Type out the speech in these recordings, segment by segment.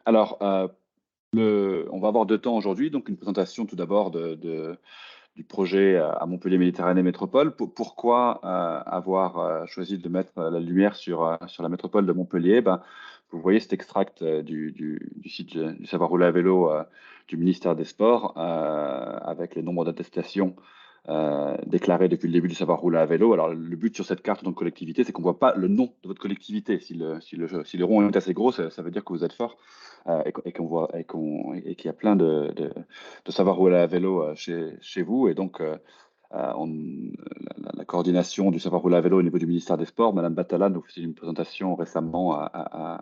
Alors, on va avoir 2 temps aujourd'hui, donc une présentation tout d'abord du projet à Montpellier Méditerranée Métropole. Pourquoi avoir choisi de mettre la lumière sur la métropole de Montpellier? Ben, vous voyez cet extract du site du Savoir rouler à vélo du ministère des Sports avec les nombres d'attestations déclarées depuis le début du Savoir rouler à vélo. Alors, le but sur cette carte en tant que collectivité, c'est qu'on ne voit pas le nom de votre collectivité. Si le rond est assez gros, ça veut dire que vous êtes fort et qu'il y a plein de savoir rouler à vélo chez vous. Et donc, la coordination du savoir rouler à vélo au niveau du ministère des Sports, Madame Batala nous faisait une présentation récemment à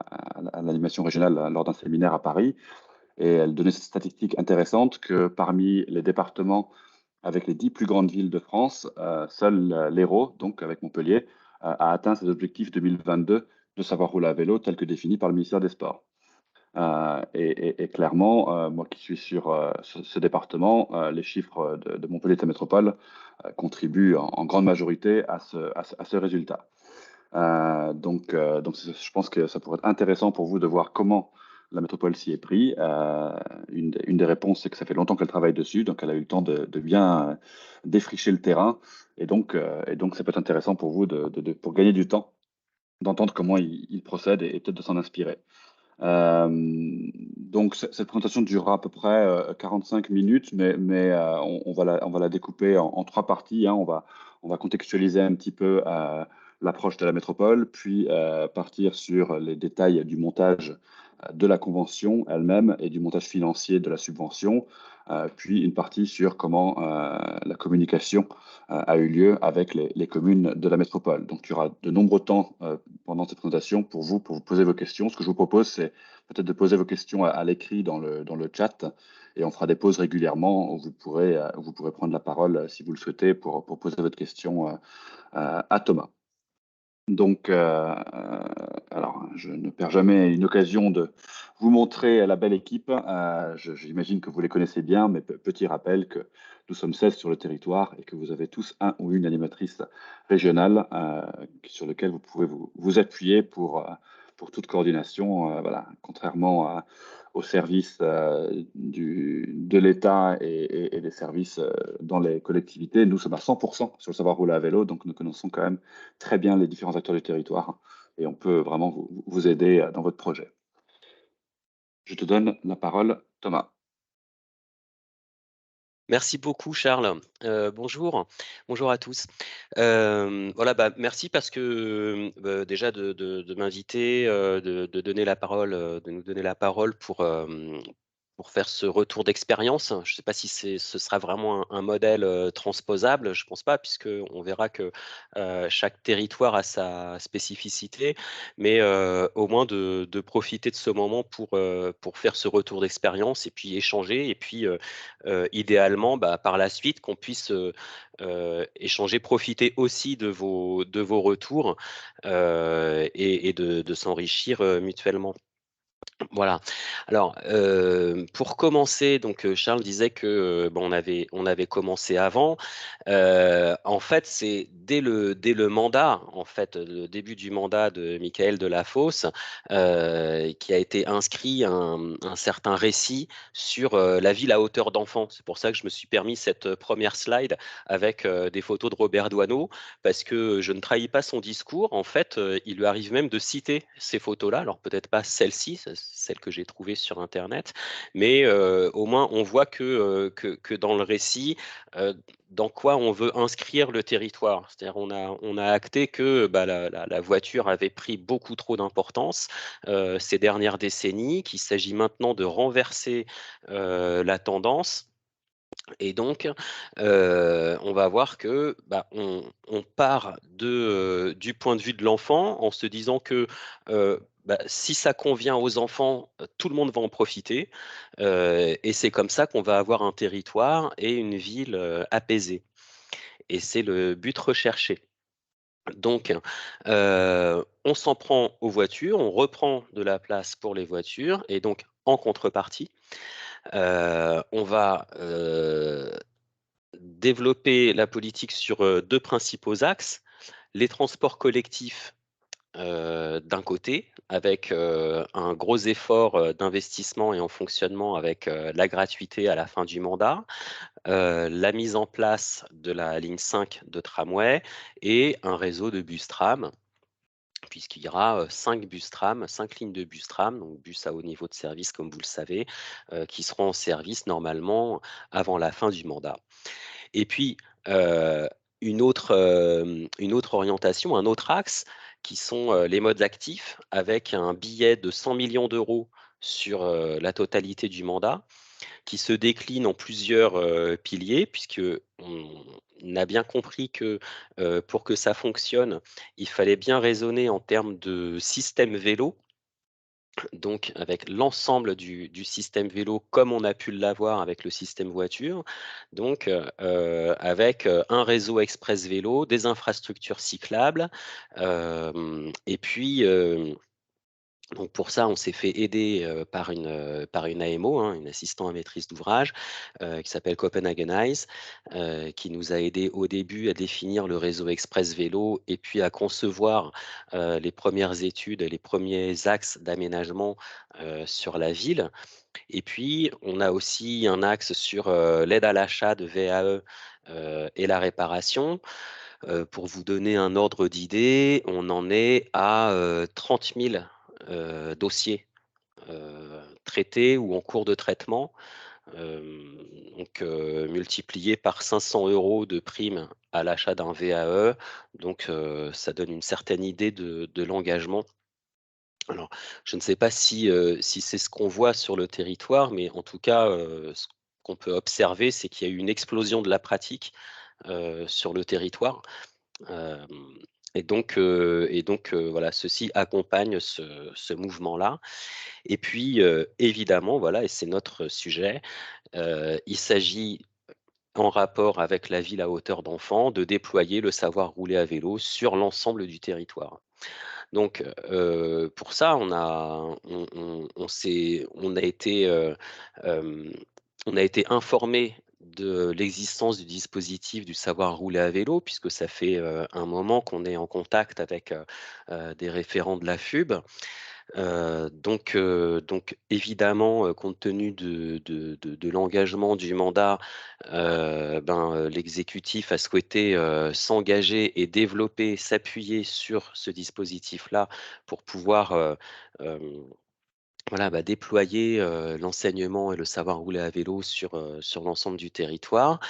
l'animation régionale lors d'un séminaire à Paris. Et elle donnait cette statistique intéressante que parmi les départements avec les 10 plus grandes villes de France, seul l'Hérault, donc avec Montpellier, a atteint ses objectifs 2022 de savoir rouler à vélo tel que défini par le ministère des Sports. Et clairement, moi qui suis sur ce département, les chiffres de Montpellier et de sa métropole contribuent en grande majorité à ce résultat. Donc, je pense que ça pourrait être intéressant pour vous de voir comment la métropole s'y est pris. Une des réponses, c'est que ça fait longtemps qu'elle travaille dessus, donc elle a eu le temps de bien défricher le terrain. Et donc, ça peut être intéressant pour vous, pour gagner du temps, d'entendre comment il procède et peut-être de s'en inspirer. Donc, cette présentation durera à peu près 45 minutes, mais on va la découper en 3 parties, hein. On va contextualiser un petit peu l'approche de la métropole, puis partir sur les détails du montage de la convention elle-même et du montage financier de la subvention, puis une partie sur comment la communication a eu lieu avec les communes de la métropole. Donc, il y aura de nombreux temps pendant cette présentation pour vous poser vos questions. Ce que je vous propose, c'est peut-être de poser vos questions à l'écrit dans le chat, et on fera des pauses régulièrement où vous pourrez prendre la parole si vous le souhaitez pour poser votre question à Thomas. Donc, alors, je ne perds jamais une occasion de vous montrer la belle équipe. J'imagine que vous les connaissez bien, mais petit rappel que nous sommes 16 sur le territoire et que vous avez tous un ou une animatrice régionale sur lequel vous pouvez vous appuyer pour toute coordination. Voilà, contrairement aux services de l'État et des services dans les collectivités, nous sommes à 100% sur le savoir rouler à vélo, donc nous connaissons quand même très bien les différents acteurs du territoire et on peut vraiment vous aider dans votre projet. Je te donne la parole, Thomas. Merci beaucoup Charles. Bonjour, bonjour à tous. Voilà, bah, merci parce que, déjà de m'inviter, de donner la parole, de nous donner la parole pour faire ce retour d'expérience. Je ne sais pas si ce sera vraiment un modèle, transposable, je pense pas puisque on verra que, chaque territoire a sa spécificité, mais, au moins de profiter de ce moment pour faire ce retour d'expérience et puis échanger et puis, idéalement, bah, par la suite qu'on puisse, échanger, profiter aussi de vos retours, et de s'enrichir, mutuellement. Voilà. Alors, pour commencer, donc, Charles disait que, bon, on avait commencé avant. En fait, c'est dès le mandat, en fait, le début du mandat de Michaël Delafosse, qui a été inscrit un certain récit sur, la ville à hauteur d'enfant. C'est pour ça que je me suis permis cette, première slide avec, des photos de Robert Doisneau, parce que je ne trahis pas son discours. En fait, il lui arrive même de citer ces photos-là. Alors peut-être pas celle-ci, celle que j'ai trouvée sur internet, mais, au moins on voit que dans le récit, dans quoi on veut inscrire le territoire. C'est-à-dire on a acté que, bah, la voiture avait pris beaucoup trop d'importance, ces dernières décennies, qu'il s'agit maintenant de renverser, la tendance. Et donc, on va voir que, bah, on part du point de vue de l'enfant en se disant que, bah, si ça convient aux enfants, tout le monde va en profiter, et c'est comme ça qu'on va avoir un territoire et une ville, apaisée, et c'est le but recherché. Donc, on s'en prend aux voitures, on reprend de la place pour les voitures et donc en contrepartie, on va, développer la politique sur, 2 principaux axes. Les transports collectifs, d'un côté, avec un gros effort d'investissement et en fonctionnement avec la gratuité à la fin du mandat, la mise en place de la ligne 5 de tramway et un réseau de bus tram, puisqu'il y aura 5 bus tram, 5 lignes de bus tram, donc bus à haut niveau de service, comme vous le savez, qui seront en service normalement avant la fin du mandat. Et puis, heu, une autre orientation, un autre axe qui sont, les modes actifs avec un billet de 100 millions d'euros sur, la totalité du mandat qui se décline en plusieurs, piliers puisqu'on a bien compris que, pour que ça fonctionne, il fallait bien raisonner en termes de système vélo, donc avec l'ensemble du système vélo comme on a pu l'avoir avec le système voiture. Donc, avec, un réseau express vélo, des infrastructures cyclables, et puis, donc pour ça, on s'est fait aider, par une AMO, hein, une assistant à maîtrise d'ouvrage, qui s'appelle Copenhagen Eyes, qui nous a aidés au début à définir le réseau express vélo et puis à concevoir, les premières études, les premiers axes d'aménagement, sur la ville. Et puis on a aussi un axe sur, l'aide à l'achat de VAE, et la réparation. Pour vous donner un ordre d'idée, on en est à, 30 000, dossiers, traités ou en cours de traitement, donc multiplié par 500 € de prime à l'achat d'un VAE, donc ça donne une certaine idée de l'engagement. Alors, je ne sais pas si c'est ce qu'on voit sur le territoire, mais en tout cas, ce qu'on peut observer, c'est qu'il y a eu une explosion de la pratique, sur le territoire. Hem voilà, ceci accompagne ce mouvement-là et puis, évidemment, voilà et c'est notre sujet, il s'agit, en rapport avec la ville à hauteur d'enfant, de déployer le savoir rouler à vélo sur l'ensemble du territoire. Donc, pour ça, on a été, hem, on a été informé de l'existence du dispositif du savoir rouler à vélo puisque ça fait, un moment qu'on est en contact avec, des référents de la FUB. Donc évidemment, compte tenu de l'engagement du mandat, l'exécutif a souhaité, s'engager et développer, s'appuyer sur ce dispositif-là pour pouvoir, voilà, déployer, l'enseignement et le savoir rouler à vélo sur l'ensemble du territoire.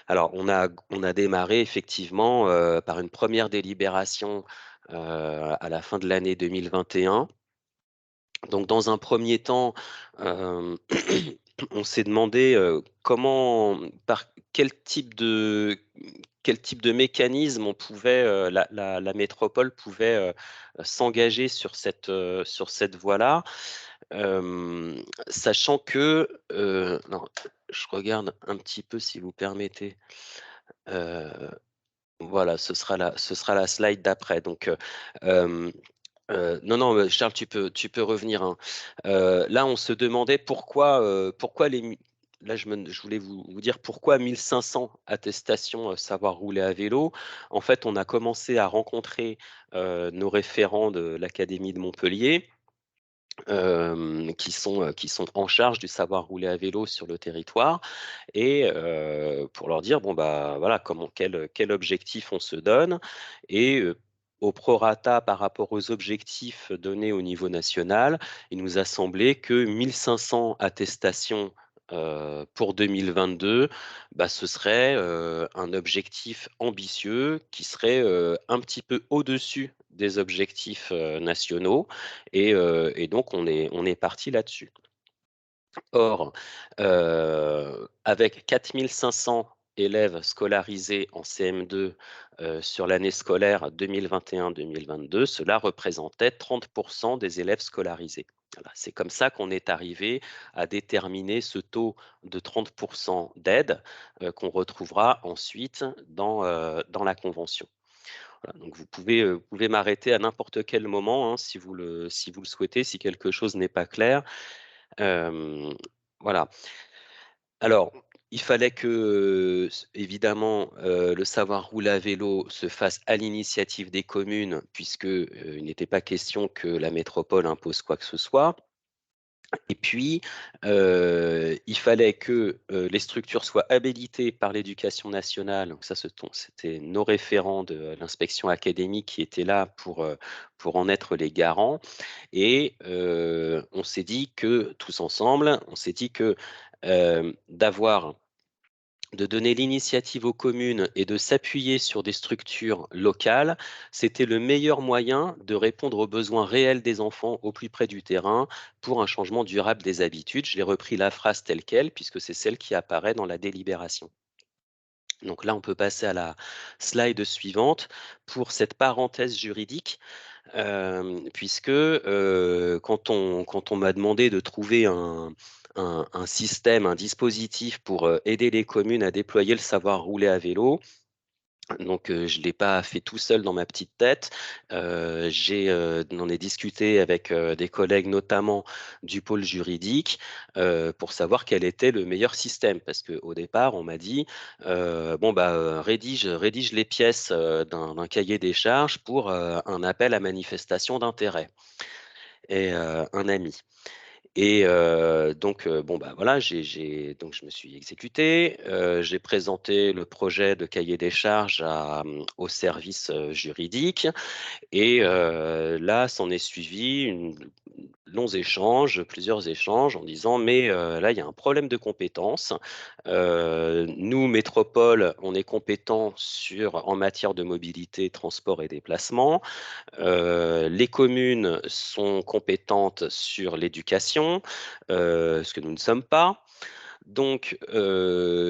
Alors on a démarré effectivement, par une première délibération, à la fin de l'année 2021. Donc dans un premier temps, hem, on s'est demandé, comment par quel type de mécanisme on pouvait, la métropole pouvait, s'engager sur cette voie-là. Sachant que, alors je regarde un petit peu si vous permettez, heu, voilà, ce sera la slide d'après donc, non, non, Charles, tu peux revenir, hein. Là, on se demandait pourquoi les mi là, je voulais vous dire pourquoi 1 500 attestations, savoir rouler à vélo. En fait, on a commencé à rencontrer, nos référents de l'académie de Montpellier, qui sont en charge du savoir rouler à vélo sur le territoire et pour leur dire: «Bon, bah, voilà, quel objectif on se donne?» et au prorata par rapport aux objectifs donnés au niveau national, il nous a semblé que 1 500 attestations, pour 2022, ce serait, un objectif ambitieux qui serait, un petit peu au-dessus des objectifs, nationaux et donc on est parti là-dessus. Or, avec 4 500 élèves scolarisés en CM2, sur l'année scolaire 2021-2022, cela représentait 30 des élèves scolarisés. Voilà, c'est comme ça qu'on est arrivé à déterminer ce taux de 30 d'aide, qu'on retrouvera ensuite dans la convention. Voilà, donc vous pouvez m'arrêter à n'importe quel moment, hein, si vous le souhaitez, si quelque chose n'est pas clair. Hem, voilà. Alors, il fallait que, évidemment, le savoir rouler à vélo se fasse à l'initiative des communes puisque, il n'était pas question que la métropole impose quoi que ce soit. Et puis, il fallait que, les structures soient habilitées par l'éducation nationale. Donc ça, c'était nos référents de l'inspection académique qui étaient là pour en être les garants. Et on s'est dit que tous ensemble, on s'est dit que, de donner l'initiative aux communes et de s'appuyer sur des structures locales, c'était le meilleur moyen de répondre aux besoins réels des enfants au plus près du terrain pour un changement durable des habitudes. Je l'ai repris la phrase telle quelle puisque c'est celle qui apparaît dans la délibération. Donc là, on peut passer à la slide suivante pour cette parenthèse juridique. Puisque, quand on m'a demandé de trouver un système, un dispositif pour, aider les communes à déployer le savoir rouler à vélo, donc je ne l'ai pas fait tout seul dans ma petite tête. J'en ai discuté avec, des collègues, notamment du pôle juridique, pour savoir quel était le meilleur système. Parce qu'au départ, on m'a dit: «Bon, bah, rédige les pièces, d'un cahier des charges pour, un appel à manifestation d'intérêt» et un ami. Et donc bon, bah, voilà, donc je me suis exécuté, j'ai présenté le projet de cahier des charges au service, juridique et là, s'en est suivi plusieurs échanges en disant: «Mais là, il y a un problème de compétences. Nous, métropole, on est compétents en matière de mobilité, transport et déplacement. Les communes sont compétentes sur l'éducation, ce que nous ne sommes pas. Donc,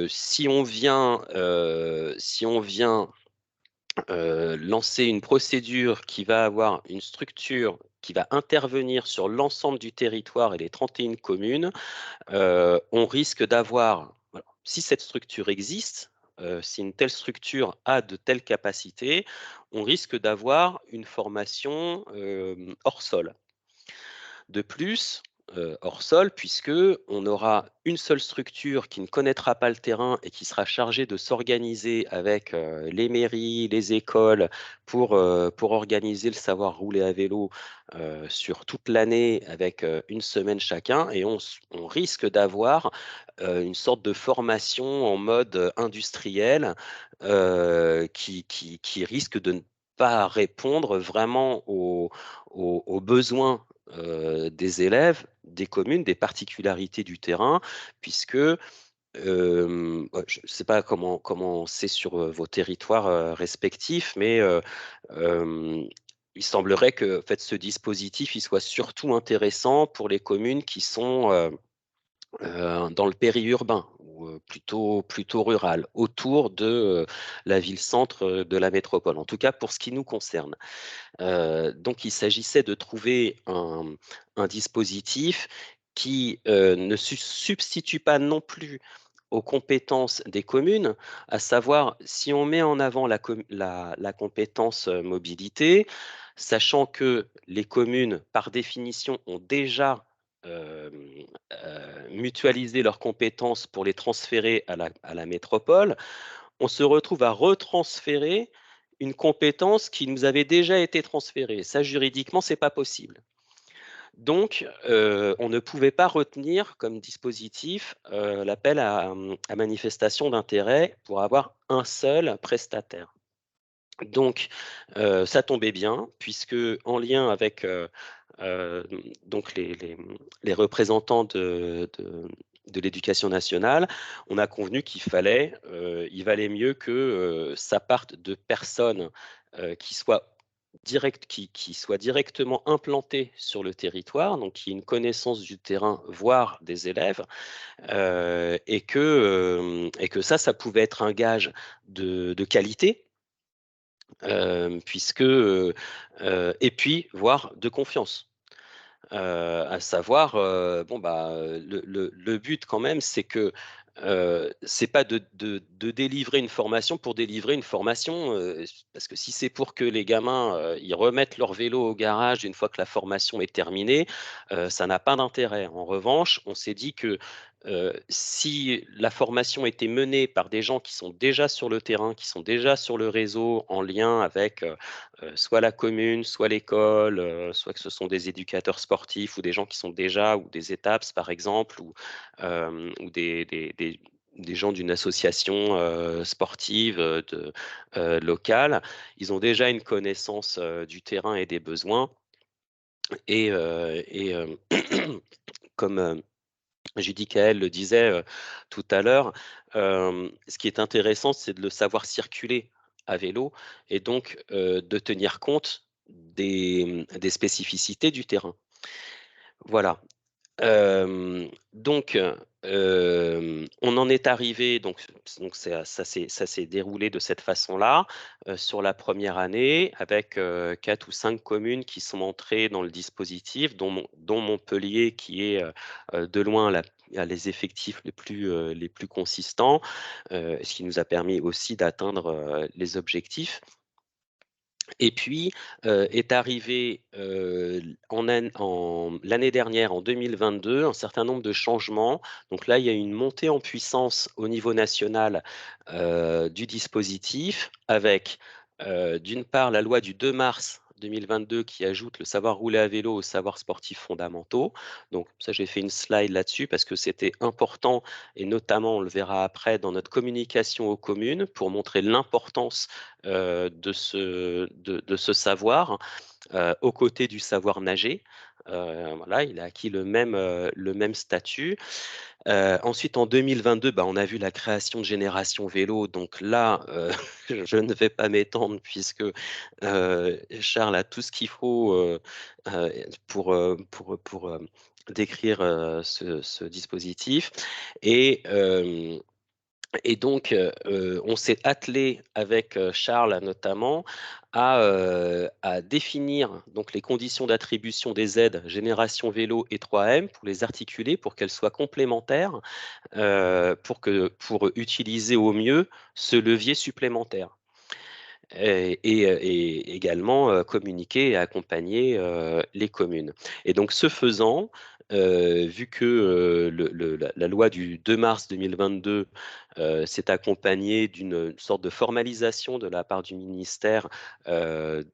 si on vient lancer une procédure qui va avoir une structure qui va intervenir sur l'ensemble du territoire et les 31 communes, on risque d'avoir, voilà, si cette structure existe, si une telle structure a de telles capacités, on risque d'avoir une formation, hors sol. De plus, hors sol, puisque on aura une seule structure qui ne connaîtra pas le terrain et qui sera chargée de s'organiser avec, les mairies, les écoles pour organiser le savoir rouler à vélo, sur toute l'année avec, 1 semaine chacun et on risque d'avoir, une sorte de formation en mode, industriel, qui risque de ne pas répondre vraiment aux besoins des élèves, des communes, des particularités du terrain, puisque, ouais, je ne sais pas comment c'est sur, vos territoires, respectifs, mais, il semblerait que, en fait, ce dispositif, il soit surtout intéressant pour les communes qui sont, dans le périurbain ou, plutôt rural, autour de, la ville-centre, de la métropole, en tout cas pour ce qui nous concerne. Donc il s'agissait de trouver un dispositif qui, ne substitue pas non plus aux compétences des communes, à savoir si on met en avant la compétence, mobilité, sachant que les communes, par définition, ont déjà, mutualisé leurs compétences pour les transférer à la métropole, on se retrouve à retransférer une compétence qui nous avait déjà été transférée. Ça, juridiquement, c'est pas possible. Donc, on ne pouvait pas retenir comme dispositif, l'appel à manifestation d'intérêt pour avoir un seul prestataire. Donc, ça tombait bien puisque en lien avec, hem, donc les représentants de l'éducation nationale, on a convenu il valait mieux que, ça parte de personnes, qui soient directement implantées sur le territoire, donc qui aient une connaissance du terrain, voire des élèves, et que ça pouvait être un gage de qualité. Puisque, et puis voire de confiance. À savoir, bon, bah, le but quand même, c'est que, c'est pas de délivrer une formation pour délivrer une formation, parce que si c'est pour que les gamins, ils remettent leur vélo au garage une fois que la formation est terminée, ça n'a pas d'intérêt. En revanche, on s'est dit que, si la formation était menée par des gens qui sont déjà sur le terrain, qui sont déjà sur le réseau en lien avec soit la commune, soit l'école, soit que ce sont des éducateurs sportifs ou des gens qui sont déjà, ou des ETAPS par exemple, ou des gens d'une association sportive locale, ils ont déjà une connaissance du terrain et des besoins. Et comme Judicaël le disait tout à l'heure, ce qui est intéressant, c'est de le savoir circuler à vélo et donc de tenir compte des spécificités du terrain. Voilà. Donc, on en est arrivé, donc ça s'est déroulé de cette façon-là, sur la première année, avec 4 ou 5 communes qui sont entrées dans le dispositif, dont Montpellier, qui est de loin a les effectifs les plus consistants, ce qui nous a permis aussi d'atteindre les objectifs. Et puis, est arrivé l'année dernière, en 2022, un certain nombre de changements. Donc là, il y a une montée en puissance au niveau national du dispositif, avec d'une part la loi du 2 mars 2022 qui ajoute le savoir rouler à vélo aux savoirs sportifs fondamentaux. Donc ça, j'ai fait une slide là-dessus parce que c'était important, et notamment, on le verra après, dans notre communication aux communes, pour montrer l'importance de ce savoir aux côtés du savoir nager. Voilà, il a acquis le même statut. Ensuite, en 2022, on a vu la création de Génération Vélo. Donc là, je ne vais pas m'étendre puisque Charles a tout ce qu'il faut pour décrire ce dispositif. Et, donc, on s'est attelé avec Charles notamment à définir donc les conditions d'attribution des aides Génération Vélo et 3M pour les articuler, pour qu'elles soient complémentaires, pour utiliser au mieux ce levier supplémentaire. Et également communiquer et accompagner les communes. Et donc, ce faisant, vu que la loi du 2 mars 2022 s'est accompagnée d'une sorte de formalisation de la part du ministère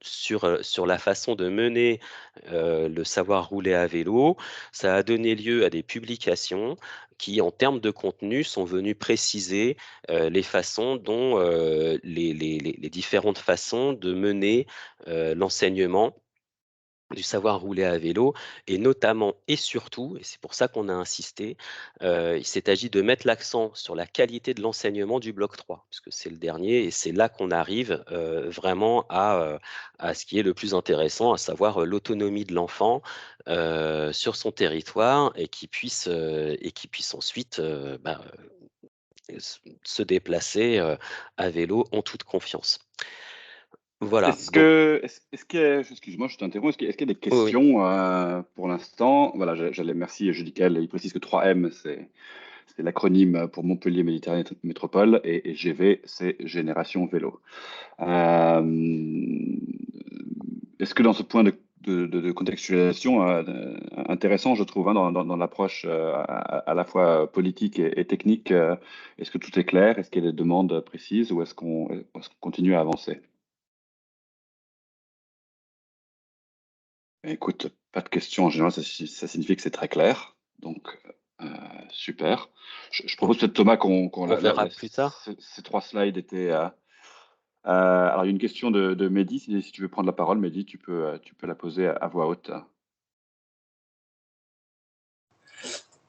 sur la façon de mener le savoir rouler à vélo, ça a donné lieu à des publications qui, en termes de contenu, sont venues préciser les façons dont les différentes façons de mener l'enseignement du savoir rouler à vélo, et notamment et surtout, et c'est pour ça qu'on a insisté, il s'est agi de mettre l'accent sur la qualité de l'enseignement du bloc 3, puisque c'est le dernier, et c'est là qu'on arrive vraiment à ce qui est le plus intéressant, à savoir l'autonomie de l'enfant sur son territoire, et qui puisse ensuite se déplacer à vélo en toute confiance. Voilà, donc Excuse-moi, je t'interromps, est-ce qu'il y a des oui, oui. questions pour l'instant? Voilà, merci Judicaël, il précise que 3M, c'est l'acronyme pour Montpellier Méditerranée Métropole, et GV, c'est Génération Vélo. Euh, Est-ce que dans ce point de contextualisation intéressant, je trouve, hein, dans l'approche à la fois politique et technique, est-ce que tout est clair? Est-ce qu'il y a des demandes précises, ou est-ce qu'on continue à avancer? Écoute, pas de questions en général, ça signifie que c'est très clair. Donc, euh, super. Je propose peut-être, Thomas, On verra plus tard. ces trois slides étaient. Alors, il y a une question de Mehdi. Si tu veux prendre la parole, Mehdi, tu peux la poser à voix haute.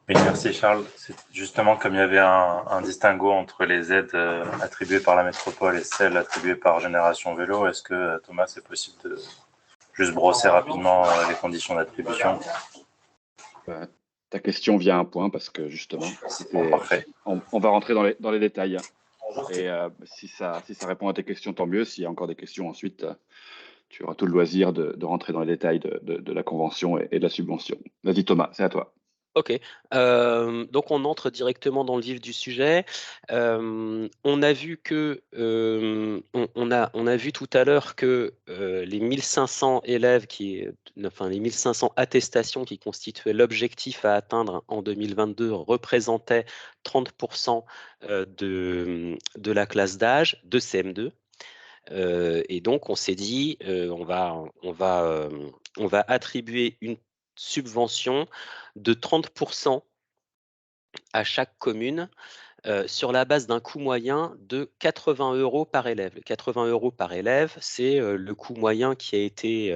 Oui, merci Charles. C'est justement comme il y avait un distinguo entre les aides attribuées par la métropole et celles attribuées par Génération Vélo, est-ce que Thomas, c'est possible de juste brosser rapidement les conditions d'attribution? Ta question vient à un point parce que justement, Parfait. on va rentrer dans les détails. Et si ça répond à tes questions, tant mieux. S'il y a encore des questions ensuite, tu auras tout le loisir de rentrer dans les détails de la convention et de la subvention. Vas-y Thomas, c'est à toi. Ok, donc on entre directement dans le vif du sujet. On a vu que on a vu tout à l'heure que les 1500 élèves enfin les 1500 attestations qui constituaient l'objectif à atteindre en 2022 représentaient 30% de la classe d'âge de CM2. Et donc on s'est dit on va attribuer une subvention de 30% à chaque commune sur la base d'un coût moyen de 80 € par élève. Les 80 € par élève, c'est le coût moyen qui a été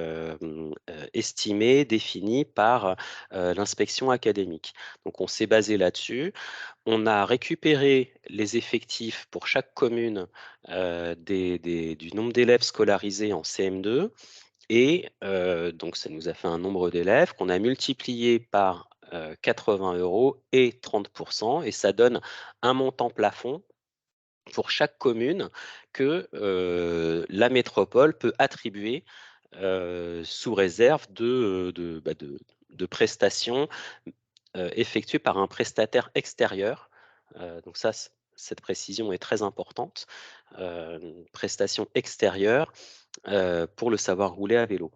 estimé, défini par l'inspection académique. Donc on s'est basé là-dessus. On a récupéré les effectifs pour chaque commune du nombre d'élèves scolarisés en CM2. Et donc, ça nous a fait un nombre d'élèves qu'on a multiplié par 80 € et 30%, et ça donne un montant plafond pour chaque commune que la métropole peut attribuer sous réserve de prestations effectuées par un prestataire extérieur. Donc ça, cette précision est très importante. Prestation extérieure pour le savoir rouler à vélo.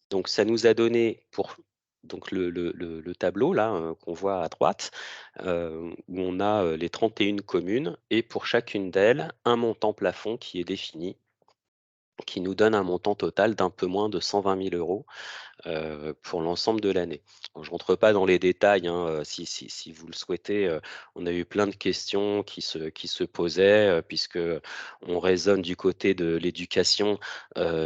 Donc ça nous a donné pour donc le tableau là qu'on voit à droite, où on a les 31 communes et pour chacune d'elles, un montant plafond qui est défini, qui nous donne un montant total d'un peu moins de 120 000 € pour l'ensemble de l'année. Je ne rentre pas dans les détails, hein, si vous le souhaitez. On a eu plein de questions qui se posaient, puisque on raisonne du côté de l'éducation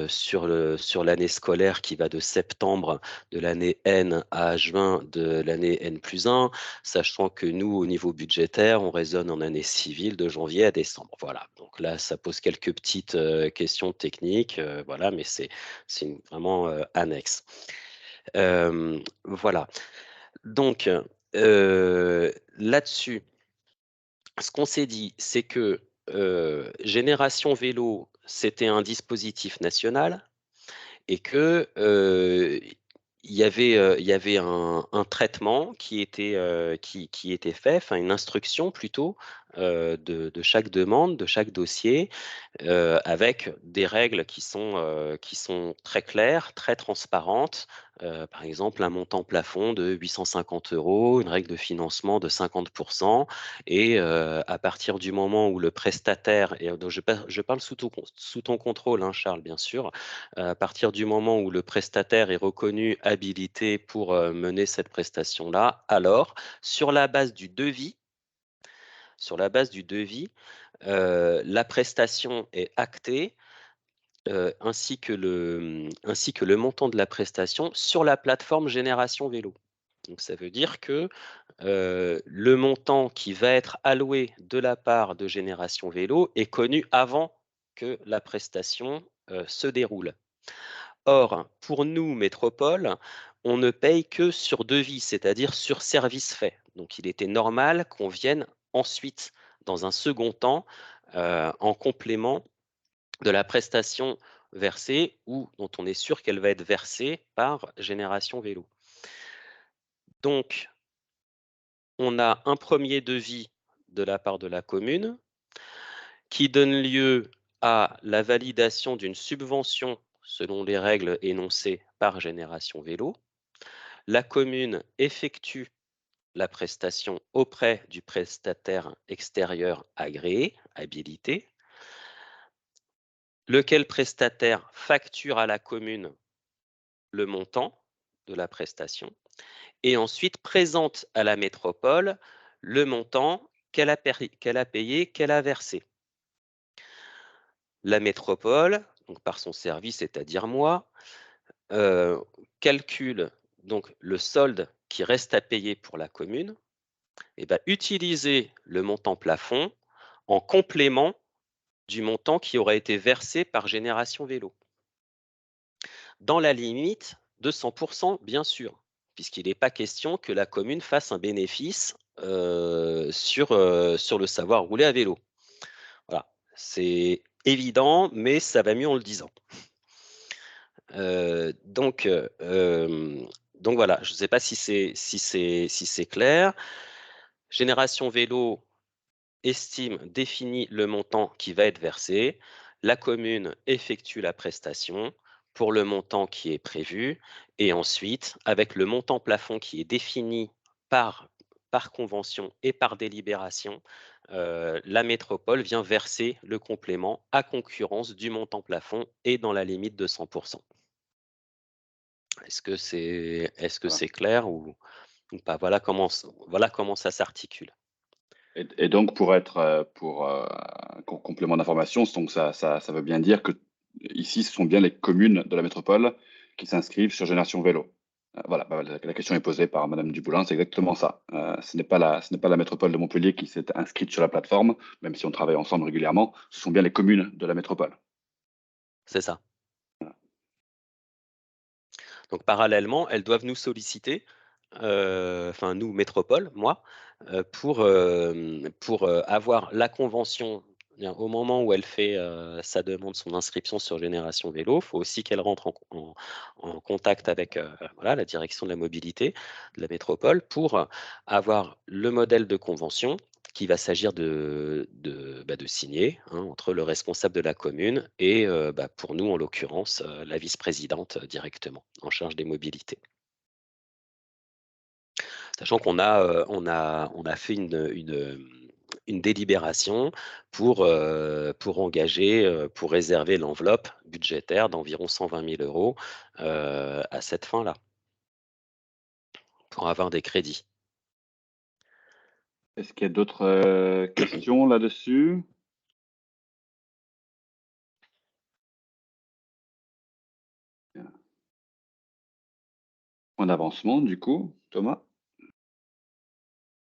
sur l'année scolaire qui va de septembre de l'année N à juin de l'année N+1, sachant que nous, au niveau budgétaire, on raisonne en année civile de janvier à décembre. Voilà, donc là, ça pose quelques petites questions techniques, voilà, mais c'est vraiment annexe. Voilà. Donc, là-dessus, ce qu'on s'est dit, c'est que Génération Vélo, c'était un dispositif national et que il y avait un traitement qui était fait, enfin une instruction plutôt de chaque demande, de chaque dossier, avec des règles qui sont très claires, très transparentes. Par exemple, un montant plafond de 850 €, une règle de financement de 50%, et à partir du moment où le prestataire, et donc je parle sous ton contrôle, hein, Charles, bien sûr, à partir du moment où le prestataire est reconnu habilité pour mener cette prestation-là, alors sur la base du devis, la prestation est actée, ainsi que le montant de la prestation sur la plateforme Génération Vélo. Donc ça veut dire que le montant qui va être alloué de la part de Génération Vélo est connu avant que la prestation se déroule. Or, pour nous, métropole, on ne paye que sur devis, c'est-à-dire sur service fait. Donc il était normal qu'on vienne ensuite, dans un second temps, en complément de la prestation versée ou dont on est sûr qu'elle va être versée par Génération Vélo. Donc, on a un premier devis de la part de la commune qui donne lieu à la validation d'une subvention selon les règles énoncées par Génération Vélo. La commune effectue la prestation auprès du prestataire extérieur agréé, habilité, lequel prestataire facture à la commune le montant de la prestation et ensuite présente à la métropole le montant qu'elle a payé, qu'elle a versé. La métropole, donc par son service, c'est-à-dire moi, calcule donc le solde qui reste à payer pour la commune et va utiliser le montant plafond en complément du montant qui aurait été versé par Génération Vélo. Dans la limite de 100%, bien sûr, puisqu'il n'est pas question que la commune fasse un bénéfice sur le savoir rouler à vélo. Voilà, c'est évident, mais ça va mieux en le disant. Donc, donc voilà, je ne sais pas si c'est clair. Génération Vélo définit le montant qui va être versé. La commune effectue la prestation pour le montant qui est prévu. Et ensuite, avec le montant plafond qui est défini par, par convention et par délibération, la métropole vient verser le complément à concurrence du montant plafond et dans la limite de 100%. Est-ce que Voilà. c'est clair ou pas? Voilà comment ça s'articule. Et donc, complément d'information, donc ça veut bien dire que ici, ce sont bien les communes de la métropole qui s'inscrivent sur Génération Vélo. Voilà, bah, la question est posée par Madame Duboulin, c'est exactement ça. Ce n'est pas la métropole de Montpellier qui s'est inscrite sur la plateforme, même si on travaille ensemble régulièrement. Ce sont bien les communes de la métropole. C'est ça. Donc parallèlement, elles doivent nous solliciter, enfin nous, métropole, moi, pour avoir la convention. Bien, au moment où elle fait sa demande, son inscription sur Génération Vélo, il faut aussi qu'elle rentre en contact avec voilà, la direction de la mobilité de la métropole pour avoir le modèle de convention qu'il va s'agir de signer, hein, entre le responsable de la commune et pour nous, en l'occurrence, la vice-présidente directement en charge des mobilités. Sachant qu'on a fait une délibération pour engager, pour réserver l'enveloppe budgétaire d'environ 120 000 € à cette fin-là, pour avoir des crédits. Est-ce qu'il y a d'autres questions là-dessus? En avancement, du coup, Thomas?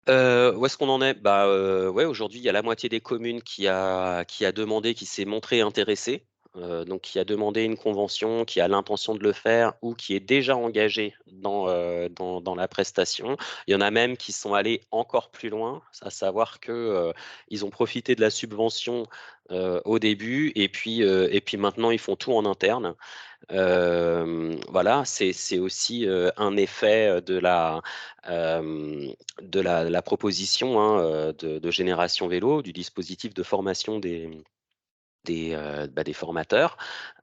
Où est-ce qu'on en est? Ouais, aujourd'hui, il y a la moitié des communes qui a demandé, qui s'est montrée intéressée, donc qui a demandé une convention, qui a l'intention de le faire ou qui est déjà engagée dans la prestation. Il y en a même qui sont allés encore plus loin, à savoir que, ils ont profité de la subvention, au début et puis maintenant ils font tout en interne. Voilà, c'est aussi, un effet, de la proposition, hein, de Génération Vélo, du dispositif de formation des formateurs,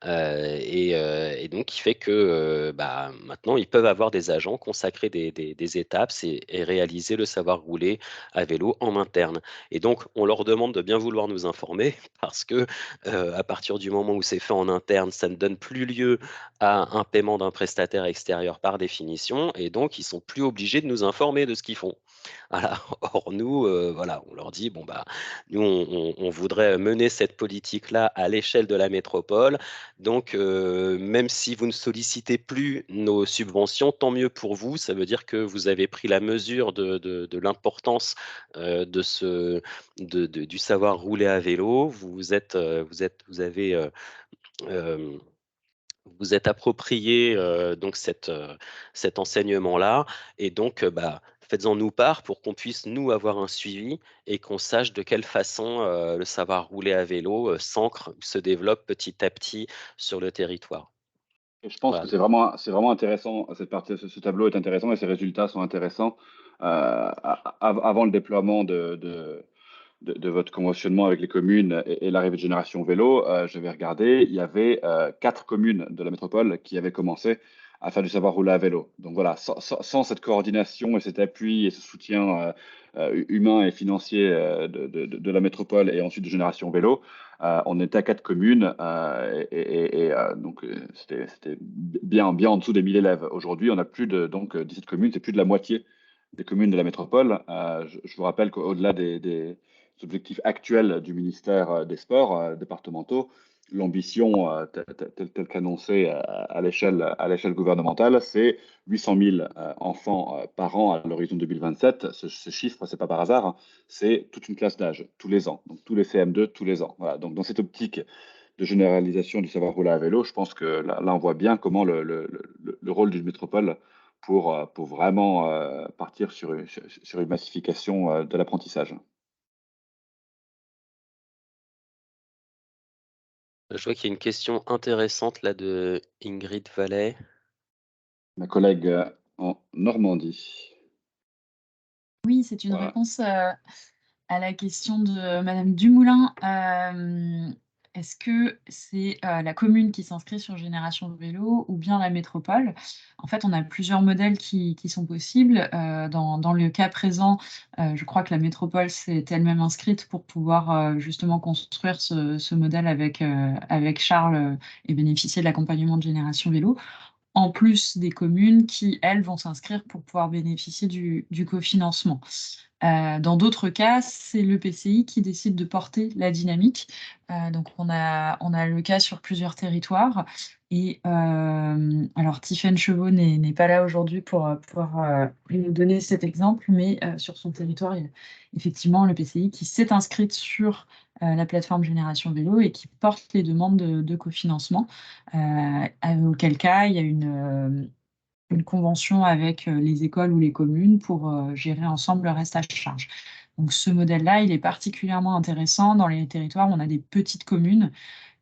et donc qui fait que, maintenant ils peuvent avoir des agents, consacrer des étapes et réaliser le savoir rouler à vélo en interne, et donc on leur demande de bien vouloir nous informer parce que, à partir du moment où c'est fait en interne, ça ne donne plus lieu à un paiement d'un prestataire extérieur par définition, et donc ils sont plus obligés de nous informer de ce qu'ils font. Voilà. Or nous, voilà, on leur dit: «Bon, nous, on voudrait mener cette politique-là à l'échelle de la métropole. Donc, même si vous ne sollicitez plus nos subventions, tant mieux pour vous. Ça veut dire que vous avez pris la mesure de l'importance du savoir rouler à vélo. Euh, vous êtes approprié donc cet enseignement-là, et donc faites-en nous part pour qu'on puisse nous avoir un suivi et qu'on sache de quelle façon le savoir rouler à vélo s'ancre, se développe petit à petit sur le territoire». Et je pense que Voilà. c'est vraiment intéressant. Cette partie, ce tableau est intéressant et ses résultats sont intéressants. Avant le déploiement de votre conventionnement avec les communes et l'arrivée de Génération Vélo, j'avais regardé, il y avait 4 communes de la métropole qui avaient commencé à faire du savoir rouler à vélo. Donc voilà, sans cette coordination et cet appui et ce soutien humain et financier de la métropole et ensuite de Génération Vélo, on était à 4 communes donc c'était bien en dessous des 1 000 élèves. Aujourd'hui, on a plus de 17 communes, c'est plus de la moitié des communes de la métropole. Je vous rappelle qu'au-delà des objectifs actuels du ministère des Sports départementaux, l'ambition telle qu'annoncée à l'échelle gouvernementale, c'est 800 000 enfants par an à l'horizon 2027. Ce chiffre, c'est pas par hasard, hein, c'est toute une classe d'âge, tous les ans, donc tous les CM2, tous les ans. Voilà. Donc dans cette optique de généralisation du savoir rouler à vélo, je pense que là on voit bien comment le rôle d'une métropole pour vraiment partir sur une massification de l'apprentissage. Je vois qu'il y a une question intéressante là de Ingrid Vallet. Ma collègue en Normandie. Oui, c'est une Voilà. réponse à la question de Madame Dumoulin. Est-ce que c'est la commune qui s'inscrit sur Génération Vélo ou bien la métropole? En fait, on a plusieurs modèles qui sont possibles. Dans le cas présent, je crois que la métropole s'est elle-même inscrite pour pouvoir justement construire ce modèle avec Charles et bénéficier de l'accompagnement de Génération Vélo, en plus des communes qui, elles, vont s'inscrire pour pouvoir bénéficier du cofinancement. Dans d'autres cas, c'est l'EPCI qui décide de porter la dynamique. Donc on a le cas sur plusieurs territoires et alors Tiffaine Chevaux n'est pas là aujourd'hui pour pouvoir nous donner cet exemple, mais sur son territoire, il y a effectivement l'EPCI qui s'est inscrite sur la plateforme Génération Vélo et qui porte les demandes de cofinancement, auquel cas il y a une convention avec les écoles ou les communes pour gérer ensemble le reste à charge. Donc ce modèle-là, il est particulièrement intéressant dans les territoires où on a des petites communes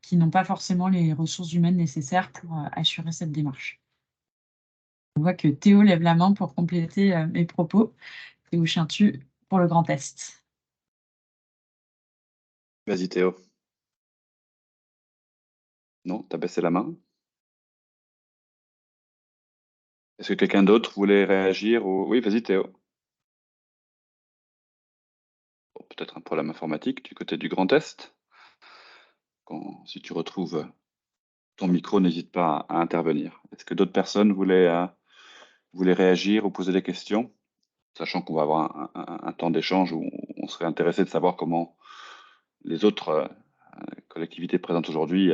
qui n'ont pas forcément les ressources humaines nécessaires pour assurer cette démarche. On voit que Théo lève la main pour compléter mes propos. Théo Chientu pour le Grand Est. Vas-y Théo. Non, tu as baissé la main. Est-ce que quelqu'un d'autre voulait réagir Oui, vas-y Théo. Bon, peut-être un problème informatique du côté du Grand Est. Si tu retrouves ton micro, n'hésite pas à intervenir. Est-ce que d'autres personnes voulaient réagir ou poser des questions? Sachant qu'on va avoir un temps d'échange où on serait intéressé de savoir comment les autres collectivités présentes aujourd'hui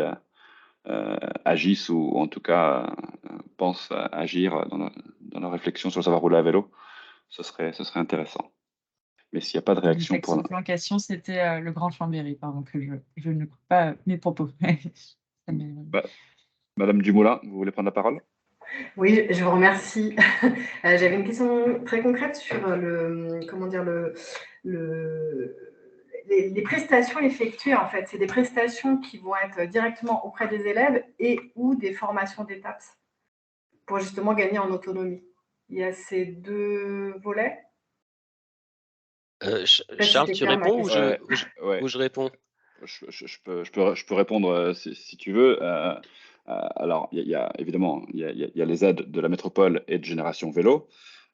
agissent ou en tout cas pensent agir dans la réflexion sur le savoir rouler à vélo. Ce serait intéressant. Mais s'il n'y a pas de réaction pour l'instant. En question, c'était le Grand Chambéry, pardon, que je ne coupe pas mes propos. Madame Dumoulin, vous voulez prendre la parole? Oui, je vous remercie. J'avais une question très concrète sur les prestations effectuées, en fait. C'est des prestations qui vont être directement auprès des élèves et ou des formations d'étapes pour justement gagner en autonomie. Il y a ces deux volets. Charles, tu réponds ou je réponds? Je peux répondre si tu veux. Alors, évidemment, il y a les aides de la métropole et de Génération Vélo.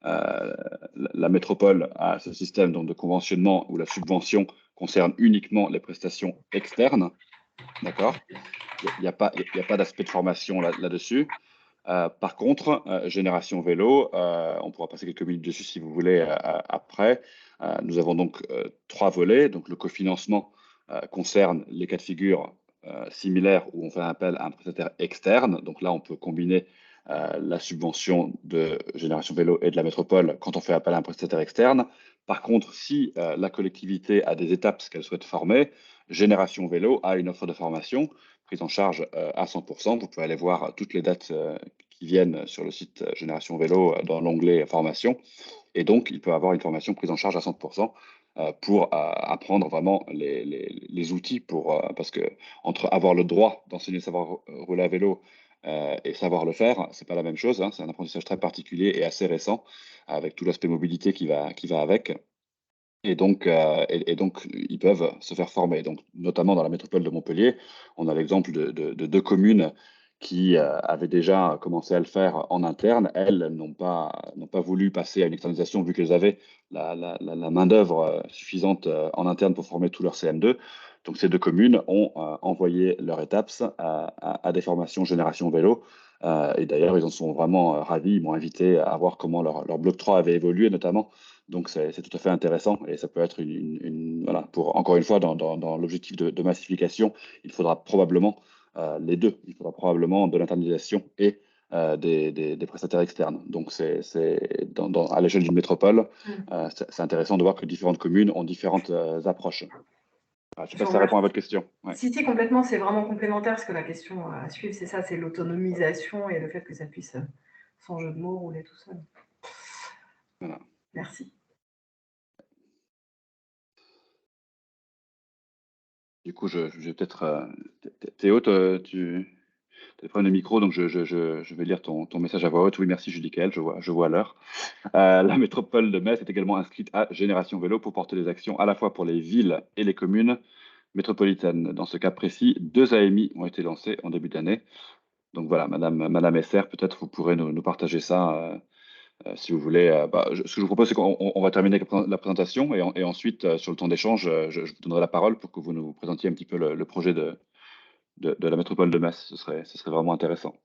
La métropole a ce système donc, de conventionnement où la subvention concerne uniquement les prestations externes. D'accord? Il n'y a pas d'aspect de formation là-dessus. Par contre, Génération Vélo, on pourra passer quelques minutes dessus si vous voulez après. Nous avons donc 3 volets. Donc, le cofinancement concerne les cas de figure similaires où on fait appel à un prestataire externe. Donc là, on peut combiner la subvention de Génération Vélo et de la métropole quand on fait appel à un prestataire externe. Par contre, si la collectivité a des étapes qu'elle souhaite former, Génération Vélo a une offre de formation prise en charge à 100%. Vous pouvez aller voir toutes les dates qui viennent sur le site Génération Vélo dans l'onglet formation. Et donc, il peut avoir une formation prise en charge à 100% pour apprendre vraiment les outils parce que entre avoir le droit d'enseigner savoir rouler à vélo et savoir le faire, c'est pas la même chose. Hein. C'est un apprentissage très particulier et assez récent avec tout l'aspect mobilité qui va avec. Et donc, ils peuvent se faire former. Donc, notamment dans la métropole de Montpellier, on a l'exemple de 2 communes qui avaient déjà commencé à le faire en interne. Elles n'ont pas voulu passer à une externalisation vu qu'elles avaient la main-d'œuvre suffisante en interne pour former tout leur CM2. Donc, ces 2 communes ont envoyé leurs étapes à des formations Génération Vélo. Et d'ailleurs, ils en sont vraiment ravis. Ils m'ont invité à voir comment leur bloc 3 avait évolué, notamment. Donc, c'est tout à fait intéressant et ça peut être voilà, pour encore une fois, dans l'objectif de massification, il faudra probablement les deux. Il faudra probablement de l'internalisation et des prestataires externes. Donc, à l'échelle d'une métropole, c'est intéressant de voir que différentes communes ont différentes approches. Je ne sais pas si ça répond à votre question. Ouais. Si, complètement, c'est vraiment complémentaire parce que la question à suivre, c'est ça, c'est l'autonomisation et le fait que ça puisse, sans jeu de mots, rouler tout seul. Voilà. Merci. Du coup, je vais peut-être... Théo, tu des problèmes de micro, donc je vais lire ton message à voix haute. Oui, merci Judicaël, je vois l'heure. La métropole de Metz est également inscrite à Génération Vélo pour porter des actions à la fois pour les villes et les communes métropolitaines. Dans ce cas précis, 2 AMI ont été lancés en début d'année. Donc voilà, Madame SR, peut-être vous pourrez nous partager ça si vous voulez. Ce que je vous propose, c'est qu'on va terminer avec la présentation et ensuite, sur le temps d'échange, je vous donnerai la parole pour que vous nous présentiez un petit peu le projet de la métropole de Metz. Ce serait vraiment intéressant.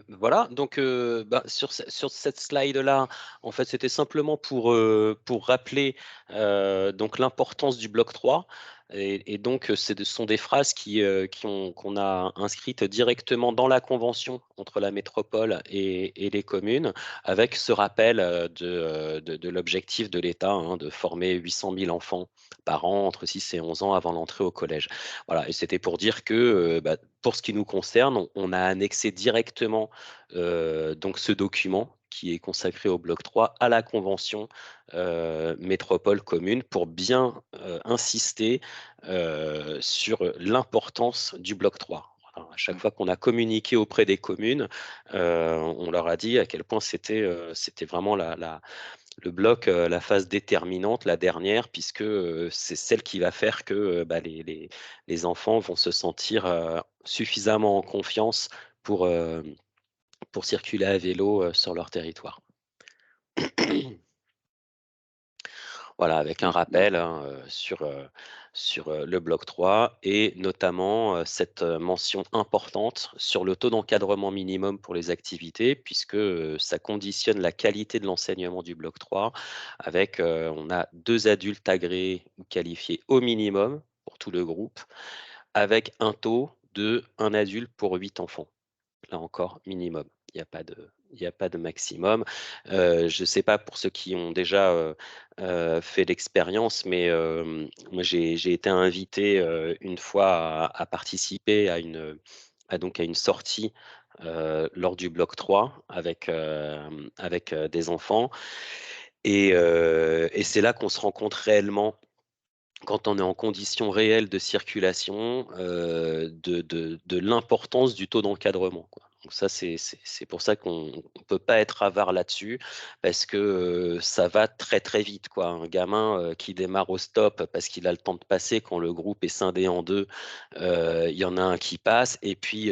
Voilà, donc sur cette slide-là, en fait, c'était simplement pour rappeler donc l'importance du bloc 3. Et donc, ce sont des phrases qu'on a inscrites directement dans la convention entre la métropole et les communes, avec ce rappel de l'objectif de l'État de former 800 000 enfants par an entre 6 et 11 ans avant l'entrée au collège. Voilà, et c'était pour dire que pour ce qui nous concerne, on a annexé directement donc ce document qui est consacré au bloc 3 à la convention métropole commune pour bien insister sur l'importance du bloc 3. Voilà, à chaque fois qu'on a communiqué auprès des communes, on leur a dit à quel point c'était vraiment le bloc, la phase déterminante, la dernière, puisque c'est celle qui va faire que les enfants vont se sentir suffisamment en confiance pour circuler à vélo sur leur territoire. Voilà, avec un rappel sur le bloc 3 et notamment cette mention importante sur le taux d'encadrement minimum pour les activités, puisque ça conditionne la qualité de l'enseignement du bloc 3 avec, on a 2 adultes agréés ou qualifiés au minimum pour tout le groupe, avec un taux de 1 adulte pour 8 enfants. Là encore, minimum. Il n'y a pas de maximum. Je ne sais pas pour ceux qui ont déjà fait l'expérience, mais moi j'ai été invité une fois à participer à une sortie lors du bloc 3 avec des enfants. Et c'est là qu'on se rend compte réellement, quand on est en conditions réelles de circulation, de l'importance du taux d'encadrement, quoi. Donc ça, c'est pour ça qu'on ne peut pas être avare là-dessus, parce que ça va très très vite, quoi. Un gamin qui démarre au stop parce qu'il a le temps de passer quand le groupe est scindé en deux, il y en a un qui passe, et puis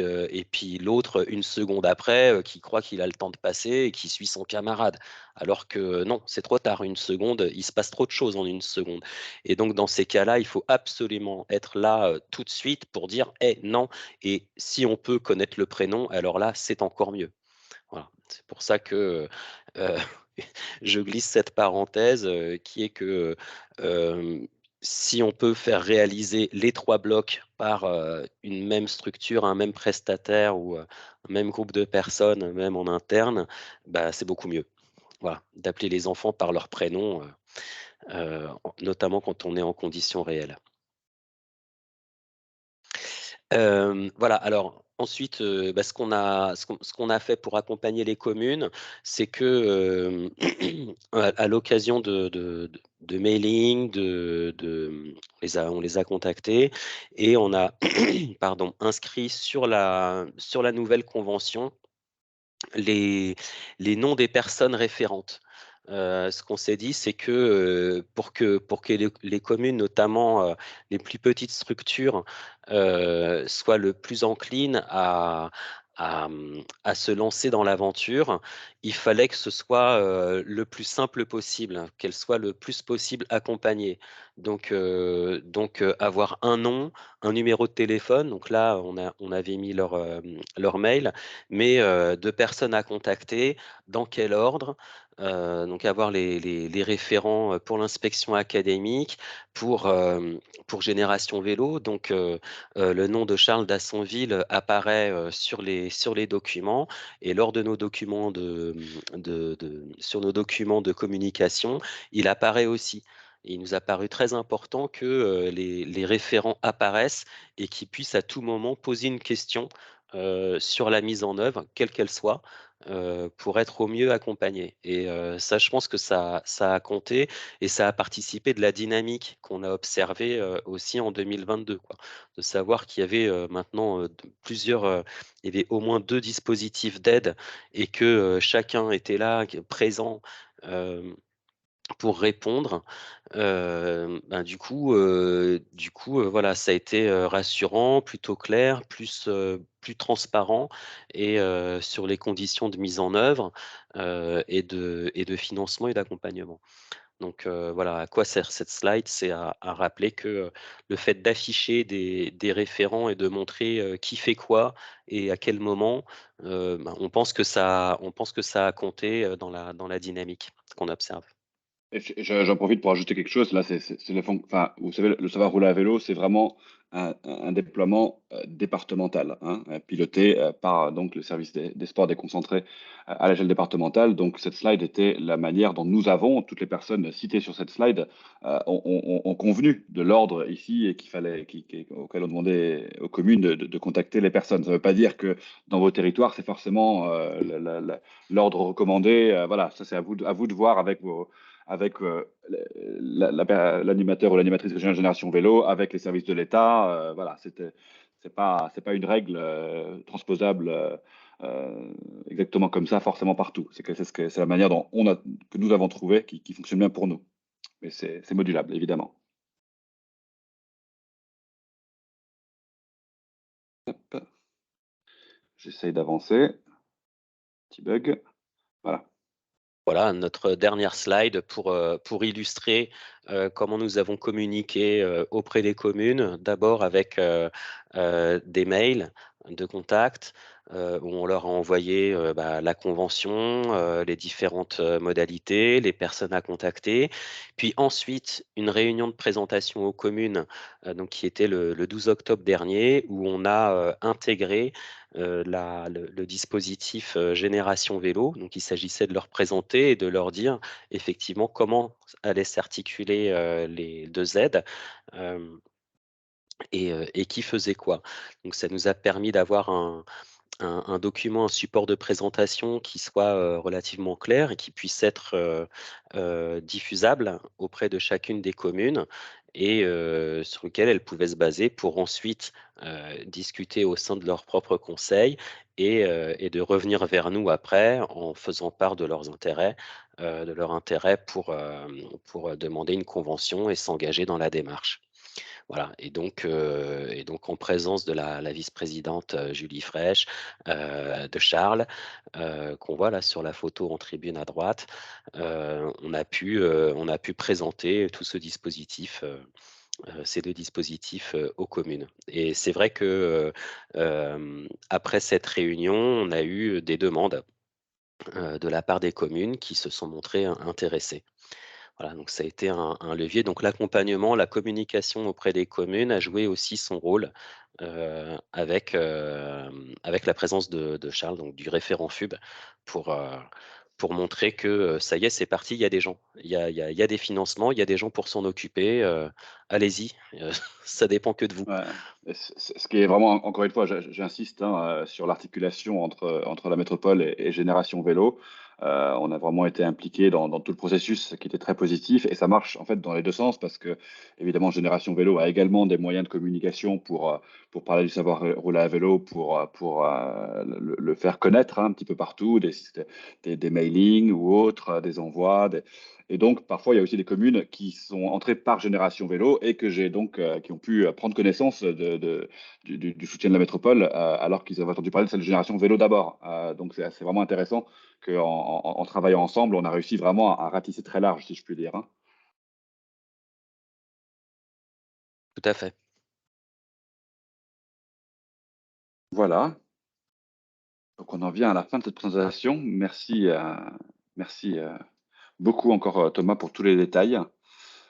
l'autre, une seconde après, qui croit qu'il a le temps de passer et qui suit son camarade. Alors que non, c'est trop tard, une seconde, il se passe trop de choses en une seconde. Et donc, dans ces cas-là, il faut absolument être là tout de suite pour dire non. Et si on peut connaître le prénom, alors là, c'est encore mieux. Voilà. C'est pour ça que je glisse cette parenthèse qui est que si on peut faire réaliser les 3 blocs par une même structure, un même prestataire ou un même groupe de personnes, même en interne, c'est beaucoup mieux. Voilà, d'appeler les enfants par leur prénom. Notamment quand on est en conditions réelles. Voilà, alors ensuite, ce qu'on a fait pour accompagner les communes, c'est que, à l'occasion de mailing, on les a contactés et on a pardon, inscrit sur la nouvelle convention les noms des personnes référentes. Ce qu'on s'est dit, c'est que, pour que les communes, notamment, les plus petites structures, soient le plus enclines à se lancer dans l'aventure, il fallait que ce soit, le plus simple possible, qu'elles soient le plus possible accompagnées. Donc avoir un nom, un numéro de téléphone, donc là, on avait mis leur mail, mais 2 personnes à contacter, dans quel ordre, donc avoir les référents pour l'inspection académique, pour Génération Vélo. Donc le nom de Charles Dassonville apparaît sur les documents, et lors de nos documents sur nos documents de communication, il apparaît aussi. Et il nous a paru très important que les référents apparaissent et qu'ils puissent à tout moment poser une question sur la mise en œuvre, quelle qu'elle soit, pour être au mieux accompagné. Et ça, je pense que ça a compté et ça a participé de la dynamique qu'on a observée aussi en 2022, quoi. De savoir qu'il y avait maintenant il y avait au moins 2 dispositifs d'aide et que chacun était là, présent. euh, pour répondre, ben, voilà, ça a été, rassurant, plutôt clair, plus transparent et sur les conditions de mise en œuvre, et de financement et d'accompagnement. Donc voilà, à quoi sert cette slide? C'est à rappeler que, le fait d'afficher des référents et de montrer, qui fait quoi et à quel moment, ben, on pense que ça a compté, dans la dynamique qu'on observe. J'en profite pour ajouter quelque chose. Là, enfin, vous savez, le savoir rouler à vélo, c'est vraiment un déploiement départemental, hein, piloté par donc le service des sports déconcentrés à l'échelle départementale. Donc, cette slide était la manière dont nous avons, toutes les personnes citées sur cette slide, ont convenu de l'ordre ici et auquel on demandait aux communes de contacter les personnes. Ça ne veut pas dire que dans vos territoires, c'est forcément l'ordre recommandé. Voilà, ça c'est à vous de voir avec l'animateur ou l'animatrice régionale Génération Vélo, avec les services de l'État. Voilà, c'est pas une règle transposable exactement comme ça forcément partout. C'est la manière que nous avons trouvé qui fonctionne bien pour nous. Mais c'est modulable, évidemment. Hop. J'essaye d'avancer. Petit bug. Voilà. Voilà, notre dernière slide pour illustrer, comment nous avons communiqué, auprès des communes. D'abord avec, des mails de contact, où on leur a envoyé, bah, la convention, les différentes, modalités, les personnes à contacter. Puis ensuite, une réunion de présentation aux communes, donc qui était le 12 octobre dernier, où on a, intégré le dispositif Génération Vélo. Donc, il s'agissait de leur présenter et de leur dire effectivement comment allaient s'articuler les deux aides et qui faisait quoi. Donc, ça nous a permis d'avoir un document, un support de présentation qui soit relativement clair et qui puisse être diffusable auprès de chacune des communes et sur lequel elles pouvaient se baser pour ensuite discuter au sein de leur propre conseil et de revenir vers nous après en faisant part de leurs intérêts, de leur intérêt pour demander une convention et s'engager dans la démarche. Voilà, et donc en présence de la vice-présidente Julie Fraîche, de Charles, qu'on voit là sur la photo en tribune à droite, on a pu présenter tout ce dispositif, ces 2 dispositifs, aux communes. Et c'est vrai que, après cette réunion, on a eu des demandes, de la part des communes qui se sont montrées intéressées. Voilà, donc ça a été un levier. Donc l'accompagnement, la communication auprès des communes a joué aussi son rôle, avec la présence de Charles, donc du référent FUB pour, heu, pour montrer que, ça y est, c'est parti, il y a des gens. Il y a des financements, il y a des gens pour s'en occuper, allez-y, ça dépend que de vous. Ouais. Ce qui est vraiment, encore une fois, j'insiste hein, sur l'articulation entre la métropole et Génération Vélo. On a vraiment été impliqué dans tout le processus, ce qui était très positif, et ça marche en fait dans les deux sens parce que évidemment Génération Vélo a également des moyens de communication pour parler du savoir rouler à vélo, pour le faire connaître hein, un petit peu partout, des mailings ou autres, des envois. Et donc, parfois, il y a aussi des communes qui sont entrées par Génération Vélo et que j'ai donc, qui ont pu prendre connaissance du soutien de la métropole, alors qu'ils avaient entendu parler de cette Génération Vélo d'abord. Donc, c'est vraiment intéressant qu'en travaillant ensemble, on a réussi vraiment à ratisser très large, si je puis dire, hein. Tout à fait. Voilà. Donc, on en vient à la fin de cette présentation. Merci beaucoup encore, Thomas, pour tous les détails.